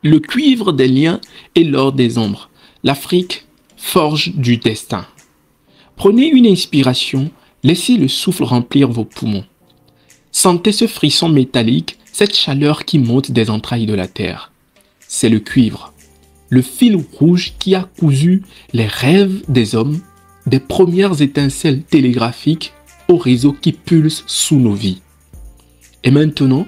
Le cuivre des liens et l'or des ombres. L'Afrique, forge du destin. Prenez une inspiration, laissez le souffle remplir vos poumons. Sentez ce frisson métallique, cette chaleur qui monte des entrailles de la terre. C'est le cuivre, le fil rouge qui a cousu les rêves des hommes, des premières étincelles télégraphiques au réseau qui pulse sous nos vies. Et maintenant,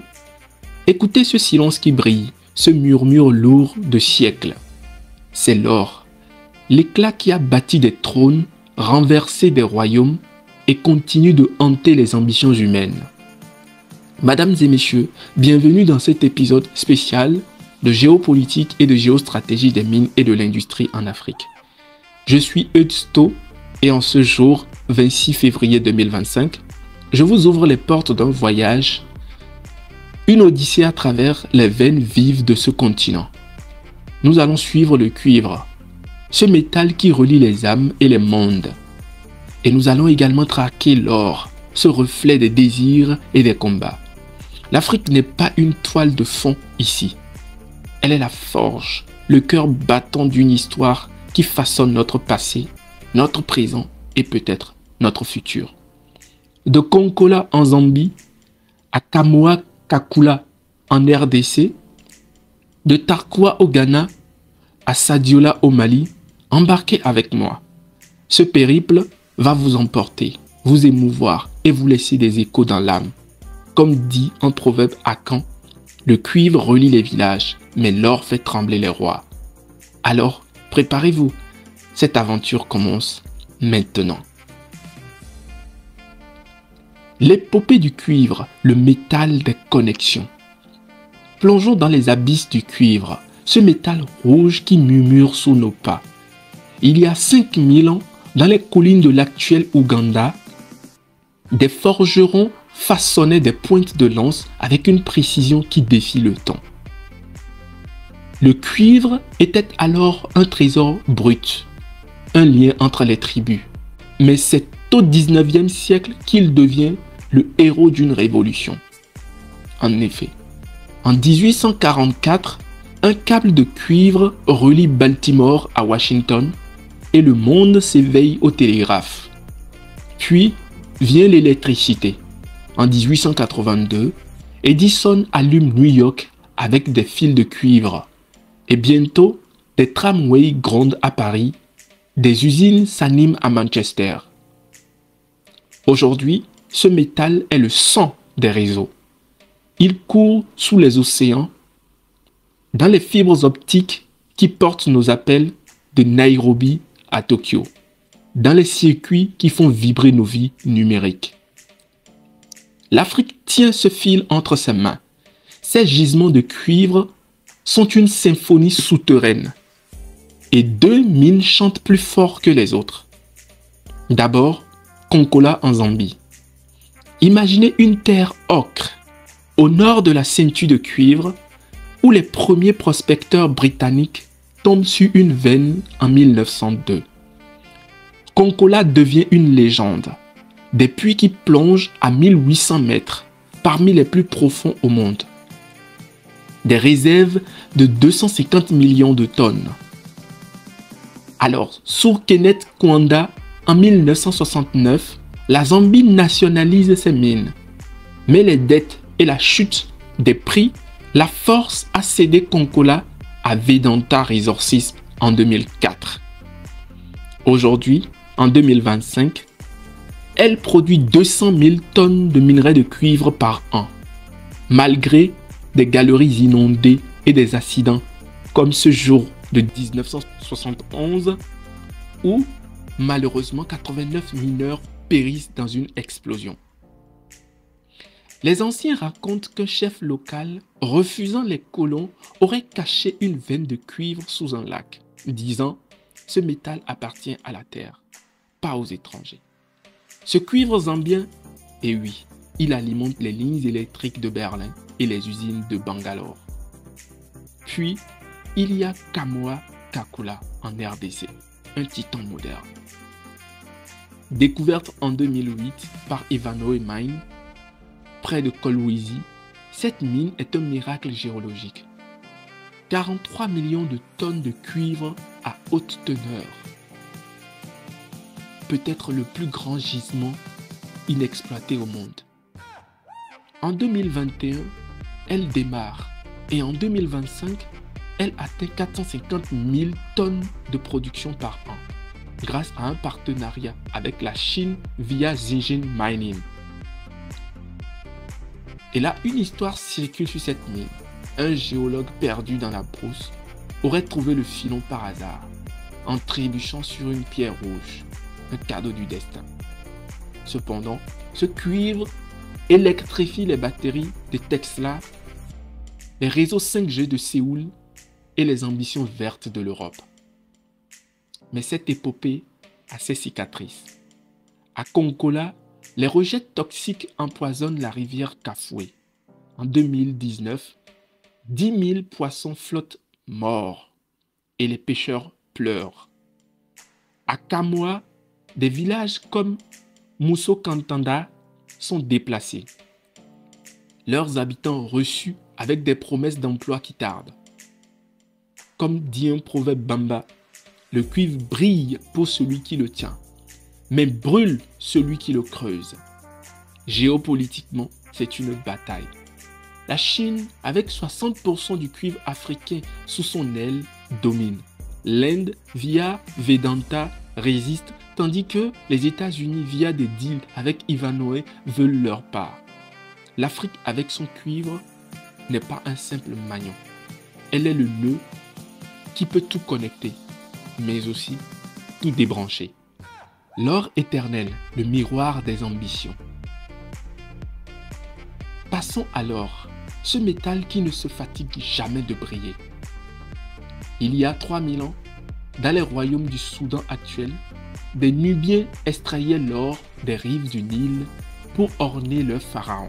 écoutez ce silence qui brille, ce murmure lourd de siècles. C'est l'or, l'éclat qui a bâti des trônes, renversé des royaumes et continue de hanter les ambitions humaines. Mesdames et messieurs, bienvenue dans cet épisode spécial de géopolitique et de géostratégie des mines et de l'industrie en Afrique. Je suis Eudes Sto et en ce jour, 26 février 2025, je vous ouvre les portes d'un voyage, une odyssée à travers les veines vives de ce continent. Nous allons suivre le cuivre, ce métal qui relie les âmes et les mondes. Et nous allons également traquer l'or, ce reflet des désirs et des combats. L'Afrique n'est pas une toile de fond ici. Elle est la forge, le cœur battant d'une histoire qui façonne notre passé, notre présent et peut-être notre futur. De Konkola en Zambie à Kamoa Kakula en RDC, de Tarkwa au Ghana à Sadiola au Mali, embarquez avec moi. Ce périple va vous emporter, vous émouvoir et vous laisser des échos dans l'âme. Comme dit un proverbe akan, le cuivre relie les villages, mais l'or fait trembler les rois. Alors, préparez-vous, cette aventure commence maintenant. L'épopée du cuivre, le métal des connexions. Plongeons dans les abysses du cuivre, ce métal rouge qui murmure sous nos pas. Il y a 5000 ans, dans les collines de l'actuel Ouganda, des forgerons façonnaient des pointes de lance avec une précision qui défie le temps. Le cuivre était alors un trésor brut, un lien entre les tribus. Mais c'est au 19e siècle qu'il devient le héros d'une révolution. En effet, en 1844, un câble de cuivre relie Baltimore à Washington et le monde s'éveille au télégraphe. Puis vient l'électricité. En 1882, Edison allume New York avec des fils de cuivre. Et bientôt, des tramways grondent à Paris, des usines s'animent à Manchester. Aujourd'hui, ce métal est le sang des réseaux. Il court sous les océans, dans les fibres optiques qui portent nos appels de Nairobi à Tokyo, dans les circuits qui font vibrer nos vies numériques. L'Afrique tient ce fil entre ses mains. Ces gisements de cuivre sont une symphonie souterraine. Et deux mines chantent plus fort que les autres. D'abord, Konkola en Zambie. Imaginez une terre ocre, au nord de la ceinture de cuivre, où les premiers prospecteurs britanniques tombent sur une veine en 1902. Konkola devient une légende. Des puits qui plongent à 1800 mètres, parmi les plus profonds au monde. Des réserves de 250 millions de tonnes. Alors, sous Kenneth Kaunda, en 1969, la Zambie nationalise ses mines. Mais les dettes et la chute des prix la forcent à céder Konkola à Vedanta Resources en 2004. Aujourd'hui, en 2025, elle produit 200 000 tonnes de minerais de cuivre par an, malgré des galeries inondées et des accidents comme ce jour de 1971 où malheureusement 89 mineurs périssent dans une explosion. Les anciens racontent qu'un chef local, refusant les colons, aurait caché une veine de cuivre sous un lac, disant « Ce métal appartient à la terre, pas aux étrangers ». Ce cuivre zambien, et oui, il alimente les lignes électriques de Berlin et les usines de Bangalore. Puis, il y a Kamoa Kakula en RDC, un titan moderne. Découverte en 2008 par Ivanhoe Mines, près de Kolwezi, cette mine est un miracle géologique. 43 millions de tonnes de cuivre à haute teneur. Peut-être le plus grand gisement inexploité au monde. En 2021, elle démarre et en 2025, elle atteint 450 000 tonnes de production par an grâce à un partenariat avec la Chine via Zijin Mining. Et là, une histoire circule sur cette mine. Un géologue perdu dans la brousse aurait trouvé le filon par hasard en trébuchant sur une pierre rouge, un cadeau du destin. Cependant, ce cuivre électrifie les batteries des Tesla, les réseaux 5G de Séoul et les ambitions vertes de l'Europe. Mais cette épopée a ses cicatrices. À Konkola, les rejets toxiques empoisonnent la rivière Kafoué. En 2019, 10 000 poissons flottent morts et les pêcheurs pleurent. À Kamoa, des villages comme Mousso Kantanda sont déplacés. Leurs habitants reçus avec des promesses d'emploi qui tardent. Comme dit un proverbe bamba, le cuivre brille pour celui qui le tient, mais brûle celui qui le creuse. Géopolitiquement, c'est une bataille. La Chine, avec 60% du cuivre africain sous son aile, domine. L'Inde, via Vedanta, résiste, tandis que les États-Unis, via des deals avec Ivanhoe, veulent leur part. L'Afrique, avec son cuivre, n'est pas un simple maillon. Elle est le nœud qui peut tout connecter, mais aussi tout débrancher. L'or éternel, le miroir des ambitions. Passons alors, ce métal qui ne se fatigue jamais de briller. Il y a 3000 ans, dans les royaumes du Soudan actuel, des Nubiens extrayaient l'or des rives du Nil pour orner leur pharaon.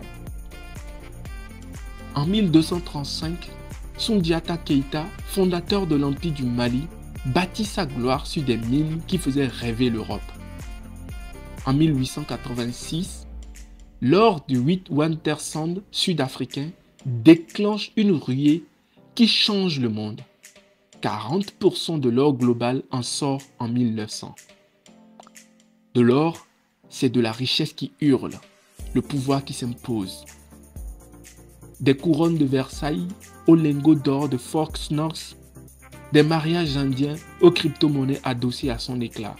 En 1235, Soundiata Keïta, fondateur de l'Empire du Mali, bâtit sa gloire sur des mines qui faisaient rêver l'Europe. En 1886, l'or du Witwatersrand sud-africain déclenche une ruée qui change le monde. 40% de l'or global en sort en 1900. De l'or, c'est de la richesse qui hurle, le pouvoir qui s'impose. Des couronnes de Versailles aux lingots d'or de Fort Knox, des mariages indiens aux crypto-monnaies adossées à son éclat.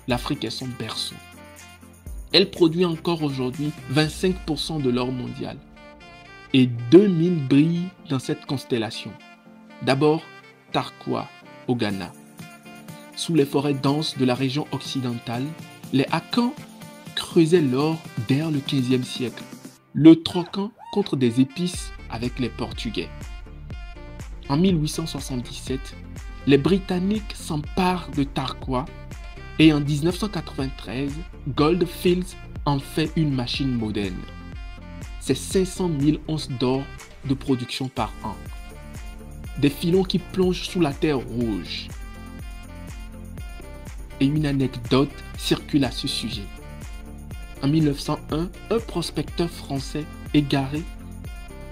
L'Afrique est son berceau. Elle produit encore aujourd'hui 25% de l'or mondial. Et 2000 brillent dans cette constellation. D'abord, Tarkwa, au Ghana. Sous les forêts denses de la région occidentale, les Akans creusaient l'or dès le XVe siècle, le troquant contre des épices avec les Portugais. En 1877, les Britanniques s'emparent de Tarkwa et en 1993, Goldfields en fait une machine moderne. C'est 500 000 onces d'or de production par an. Des filons qui plongent sous la terre rouge. Et une anecdote circule à ce sujet. En 1901, un prospecteur français égaré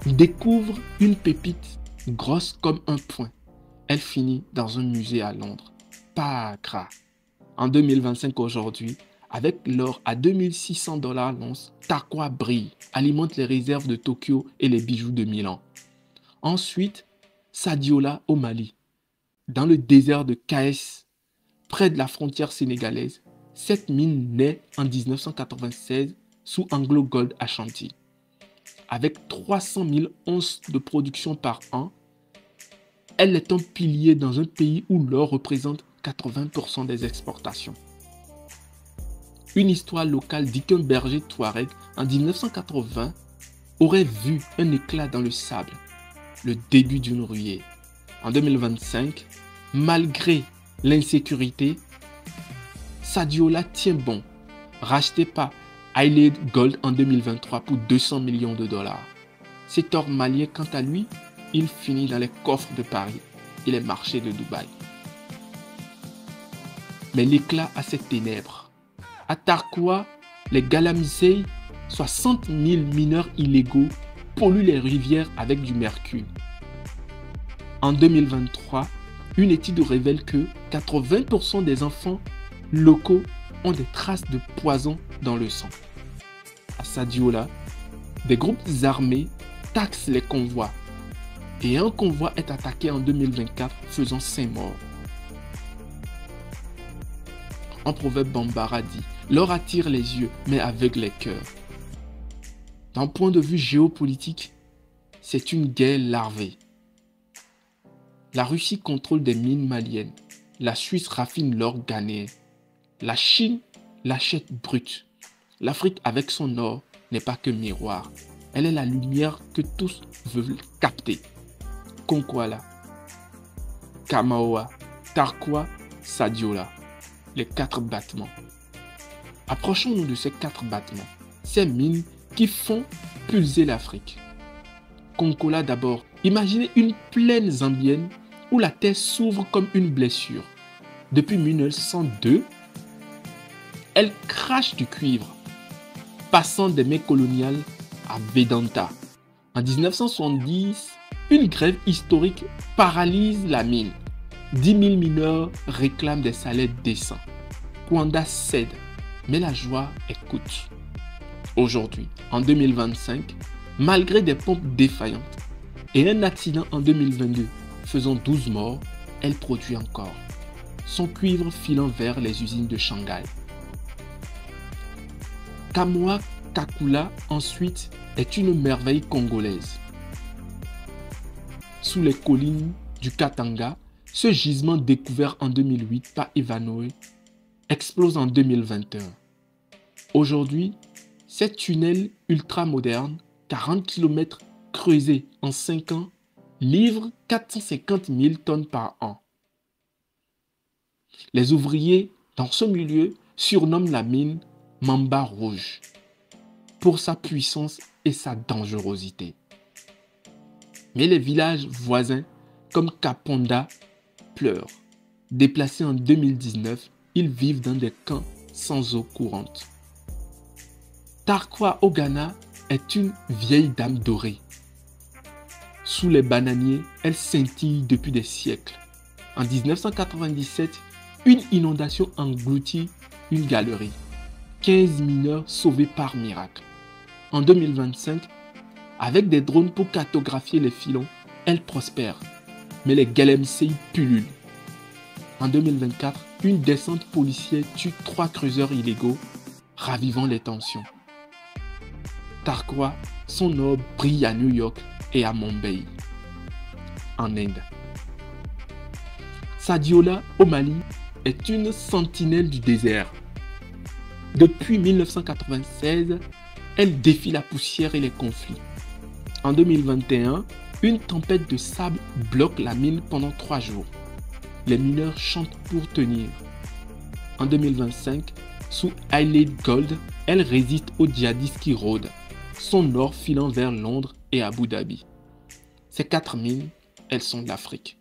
découvre une pépite grosse comme un poing. Elle finit dans un musée à Londres. Pas gras. En 2025 aujourd'hui, avec l'or à 2600 $ l'once, Tarkwa brille, alimente les réserves de Tokyo et les bijoux de Milan. Ensuite, Sadiola au Mali. Dans le désert de Kaes, près de la frontière sénégalaise, cette mine naît en 1996 sous Anglo Gold Ashanti. Avec 300 000 onces de production par an, elle est un pilier dans un pays où l'or représente 80% des exportations. Une histoire locale dit qu'un berger touareg en 1980 aurait vu un éclat dans le sable, le début d'une ruée. En 2025, malgré l'insécurité, Sadiola tient bon, racheté par Highland Gold en 2023 pour 200 millions de $. Cet or malien, quant à lui, il finit dans les coffres de Paris et les marchés de Dubaï. Mais l'éclat a ses ténèbres. À Tarkwa, les Galamsey, 60 000 mineurs illégaux, polluent les rivières avec du mercure. En 2023, une étude révèle que 80% des enfants locaux ont des traces de poison dans le sang. À Sadiola, des groupes armés taxent les convois et un convoi est attaqué en 2024 faisant 5 morts. Un proverbe bambara dit « L'or attire les yeux mais aveugle les cœurs ». D'un point de vue géopolitique, c'est une guerre larvée. La Russie contrôle des mines maliennes, la Suisse raffine l'or ghanéen, la Chine l'achète brut. L'Afrique avec son or n'est pas que miroir, elle est la lumière que tous veulent capter. Konkwala, Kamaoa, Tarkwa, Sadiola, les 4 battements. Approchons-nous de ces 4 battements, ces mines qui font pulser l'Afrique. Konkola d'abord, imaginez une plaine zambienne où la terre s'ouvre comme une blessure. Depuis 1902, elle crache du cuivre, passant des mains coloniales à Vedanta. En 1970, une grève historique paralyse la mine. 10 000 mineurs réclament des salaires décents. Kwanda cède, mais la joie est coûte. Aujourd'hui, en 2025, malgré des pompes défaillantes et un accident en 2022 faisant 12 morts, elle produit encore, son cuivre filant vers les usines de Shanghai. Kamoa Kakula, ensuite, est une merveille congolaise. Sous les collines du Katanga, ce gisement découvert en 2008 par Ivanoé explose en 2021. Aujourd'hui, ces tunnels ultra-modernes, 40 km creusés en 5 ans, livrent 450 000 tonnes par an. Les ouvriers dans ce milieu surnomment la mine Mamba Rouge pour sa puissance et sa dangerosité. Mais les villages voisins comme Kaponda pleurent. Déplacés en 2019, ils vivent dans des camps sans eau courante. Tarkwa au Ghana est une vieille dame dorée. Sous les bananiers, elle scintille depuis des siècles. En 1997, une inondation engloutit une galerie. 15 mineurs sauvés par miracle. En 2025, avec des drones pour cartographier les filons, elle prospère. Mais les Galemsey pullulent. En 2024, une descente policière tue 3 creuseurs illégaux, ravivant les tensions. Tarkwa, son or brille à New York et à Mumbai, en Inde. Sadiola, au Mali, est une sentinelle du désert. Depuis 1996, elle défie la poussière et les conflits. En 2021, une tempête de sable bloque la mine pendant 3 jours. Les mineurs chantent pour tenir. En 2025, sous Highland Gold, elle résiste aux djihadistes qui rôdent, son or filant vers Londres et Abu Dhabi. Ces 4 mines, elles sont de l'Afrique.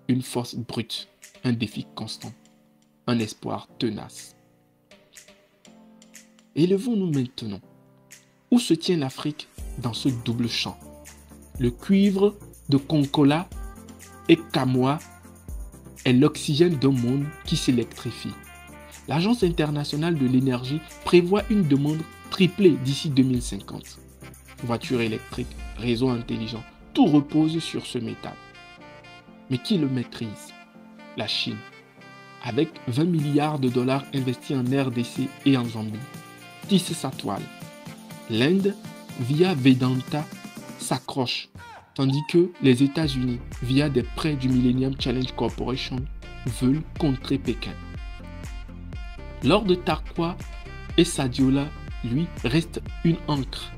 Une force brute, un défi constant, un espoir tenace. Élevons-nous maintenant. Où se tient l'Afrique dans ce double champ? Le cuivre de Konkola et Kamoa est l'oxygène d'un monde qui s'électrifie. L'Agence internationale de l'énergie prévoit une demande triplée d'ici 2050. Voitures électriques, réseaux intelligents, tout repose sur ce métal. Mais qui le maîtrise? La Chine, avec 20 milliards de dollars investis en RDC et en Zambie, tisse sa toile. L'Inde, via Vedanta, s'accroche, tandis que les États-Unis, via des prêts du Millennium Challenge Corporation, veulent contrer Pékin. L'or de Tarkwa et Sadiola, lui, reste une encre.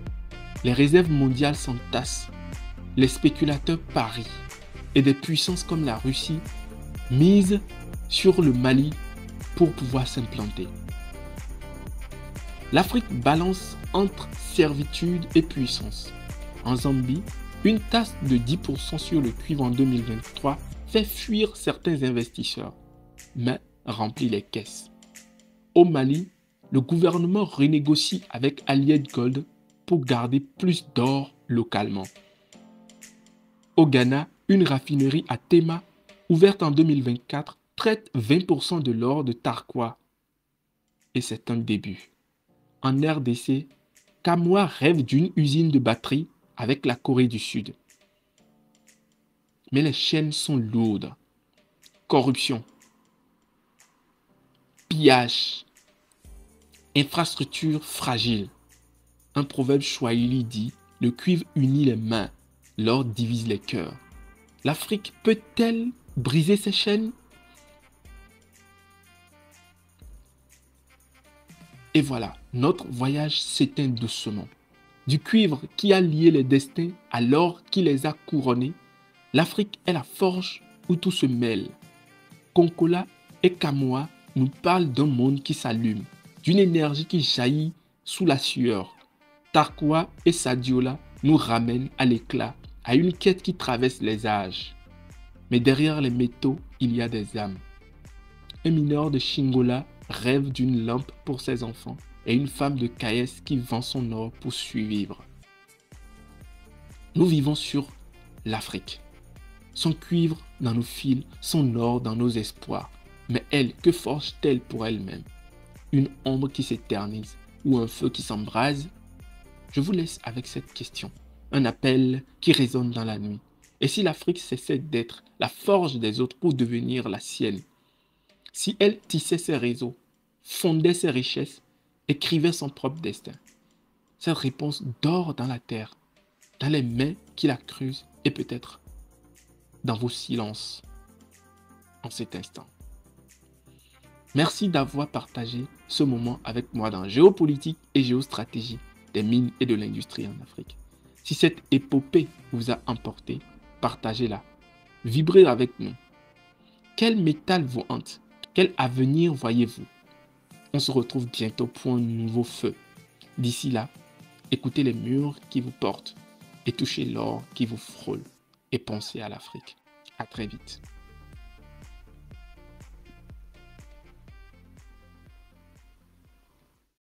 Les réserves mondiales s'entassent, les spéculateurs parient, et des puissances comme la Russie misent sur le Mali pour pouvoir s'implanter. L'Afrique balance entre servitude et puissance. En Zambie, une taxe de 10% sur le cuivre en 2023 fait fuir certains investisseurs, mais remplit les caisses. Au Mali, le gouvernement renégocie avec Allied Gold pour garder plus d'or localement. Au Ghana, Une raffinerie à Tema, ouverte en 2024, traite 20% de l'or de Tarkwa. Et c'est un début. En RDC, Kamoa rêve d'une usine de batterie avec la Corée du Sud. Mais les chaînes sont lourdes. Corruption, pillage, infrastructure fragile. Un proverbe swahili dit « Le cuivre unit les mains, l'or divise les cœurs ». L'Afrique peut-elle briser ses chaînes? Et voilà, notre voyage s'éteint doucement. Du cuivre qui a lié les destins à l'or qui les a couronnés, l'Afrique est la forge où tout se mêle. Konkola et Kamoa nous parlent d'un monde qui s'allume, d'une énergie qui jaillit sous la sueur. Tarkwa et Sadiola nous ramènent à l'éclat, à une quête qui traverse les âges. Mais derrière les métaux, il y a des âmes. Un mineur de Shingola rêve d'une lampe pour ses enfants et une femme de Kayes qui vend son or pour survivre. Nous vivons sur l'Afrique. Son cuivre dans nos fils, son or dans nos espoirs. Mais elle, que forge-t-elle pour elle-même? Une ombre qui s'éternise ou un feu qui s'embrase? Je vous laisse avec cette question. Un appel qui résonne dans la nuit. Et si l'Afrique cessait d'être la forge des autres pour devenir la sienne? Si elle tissait ses réseaux, fondait ses richesses, écrivait son propre destin? Cette réponse dort dans la terre, dans les mains qui la creusent et peut-être dans vos silences en cet instant. Merci d'avoir partagé ce moment avec moi dans Géopolitique et Géostratégie des mines et de l'industrie en Afrique. Si cette épopée vous a emporté, partagez-la. Vibrez avec nous. Quel métal vous hante? Quel avenir voyez-vous? On se retrouve bientôt pour un nouveau feu. D'ici là, écoutez les murs qui vous portent et touchez l'or qui vous frôle. Et pensez à l'Afrique. À très vite.